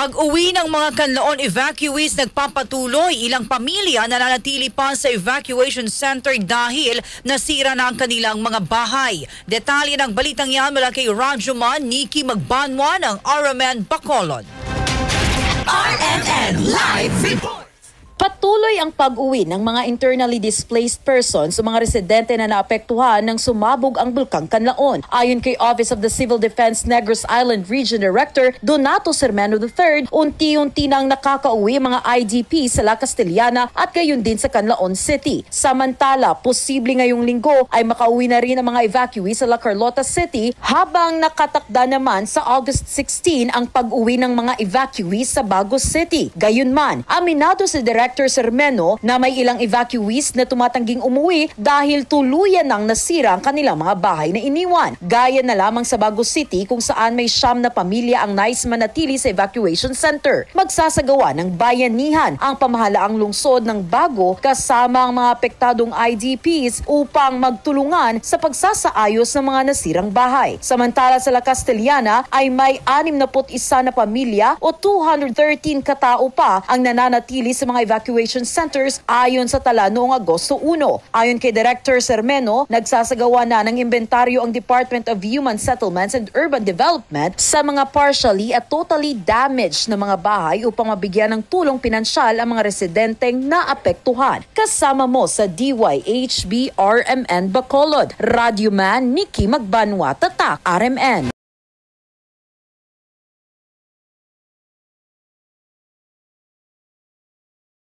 Pag-uwi ng mga Canlaon evacuees nagpapatuloy, ilang pamilya nananatili pa sa evacuation center dahil nasira na ang kanilang mga bahay. Detalye ng balitang yan mula kay Rajuman Nikki Magbanwa ng RMN Bacolod. RMN Live Report! Patuloy ang pag-uwi ng mga internally displaced persons sa mga residente na naapektuhan ng sumabog ang bulkang Canlaon. Ayon kay Office of the Civil Defense Negros Island Region Director Donato Sermeno III, unti-unti nang nakakauwi ang mga IDP sa La Castellana at gayon din sa Canlaon City. Samantala, posible ngayong linggo ay makauwi na rin ang mga evacuees sa La Carlota City, habang nakatakda naman sa August 16 ang pag-uwi ng mga evacuees sa Bagos City. Gayunman, aminado si Director Sermeno na may ilang evacuees na tumatangging umuwi dahil tuluyan nang nasira ang kanilang mga bahay na iniwan. Gaya na lamang sa Bagos City kung saan may 9 na pamilya ang nais manatili sa evacuation center. Magsasagawa ng bayanihan ang pamahalaang lungsod ng Bago kasama ang mga apektadong IDPs upang magtulungan sa pagsasaayos ng mga nasirang bahay. Samantala sa La Castellana ay may 61 na pamilya o 213 katao pa ang nananatili sa mga evacuation centers ayon sa tala noong Agosto 1. Ayon kay Director Sermeno, nagsasagawa na ng inventaryo ang Department of Human Settlements and Urban Development sa mga partially at totally damaged na mga bahay upang mabigyan ng tulong pinansyal ang mga residenteng naapektuhan. Kasama mo sa DYHB RMN Bacolod, Radyo Man Nikki Magbanwa, Tatak, RMN.